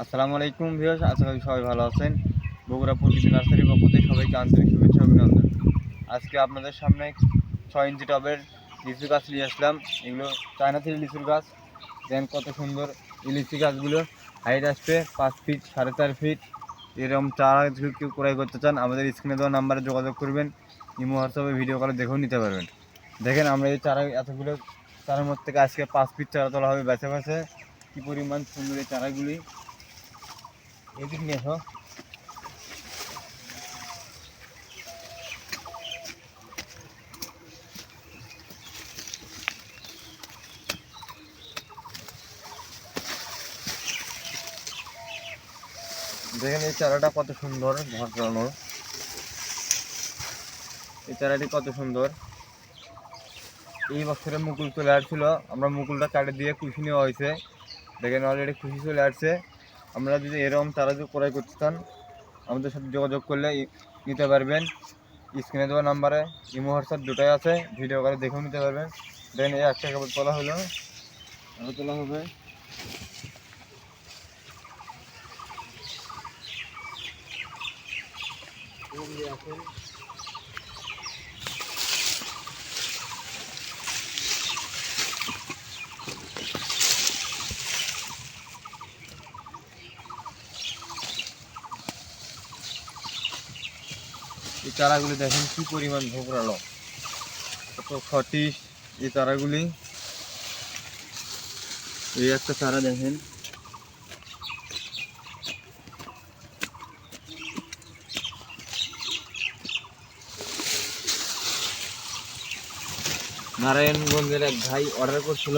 আসসালামু আলাইকুম ভিউয়ার্স, আশা করি সবাই ভালো আছেন। বগুড়া প্রকৃতি নার্সারির পক্ষ থেকে সবাইকে আন্তরিক শুভেচ্ছা অভিনন্দন। আজকে আপনাদের সামনে 6 ইঞ্চি টবের লিচু গাছ নিয়ে আসলাম। এগুলো চায়না থেকে লিচুর গাছ। দেখেন কত সুন্দর এই লিচু গাছগুলো। হাইট আসবে 5 ফিট 4.5 ফিট। এরকম চারা যদি কেউ ক্রয় করতে চান আমাদের স্ক্রিনে দেওয়া নাম্বারে যোগাযোগ করবেন। ইমো হোয়াটসঅ্যাপে ভিডিও কলে দেখেও নিতে পারবেন। দেখেন আমরা এই চারা এতগুলো চারার মধ্যে থেকে আজকে 5 ফিট চারা তোলা হবে বেছে বেছে। কী পরিমাণ সুন্দর এই চারাগুলি। এদিক নিয়ে আসো। দেখেন এই চারাটা কত সুন্দর ঝাঁকড়ানো। এই চারাটি কত সুন্দর। এই বছরে মুকুল চলে আসছিল, আমরা মুকুলটা কাটে দিয়ে কুশি নেওয়া হয়েছে। দেখেন অলরেডি কুশি চলে আসছে। আমরা যদি এরকম চারা যদি ক্রয় করতে চান আমাদের সাথে যোগাযোগ করলে নিতে পারবেন। স্ক্রিনে দেওয়া নাম্বারে ইমো হোয়াটসঅ্যাপ দুটোই আছে, ভিডিও করে দেখেও নিতে পারবেন। দেখেন এই একটা কেবল তোলা হলো, আরও তোলা হবে। এই চারাগুলি দেখেন কি পরিমাণ ঝোঁকড়ালো, কত সঠিক এই চারাগুলি। এই একটা চারা দেখেন, নারায়ণগঞ্জের এক ভাই অর্ডার করছিল,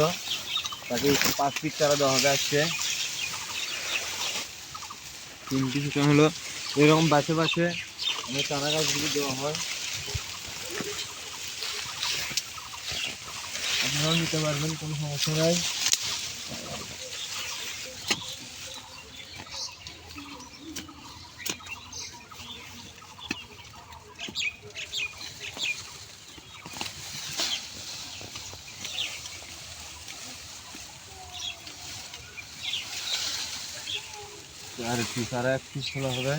তাকে 5 ফিট চারা দেওয়া হবে আজকে। 3টি সেটা হলো এরকম বাসে বাসে আমাদের চারা গাছগুলি দেওয়া হয়। আপনারাও নিতে পারবেন, কোনো সমস্যা নাই। আর কি চারা 1 পিস খোলা হবে।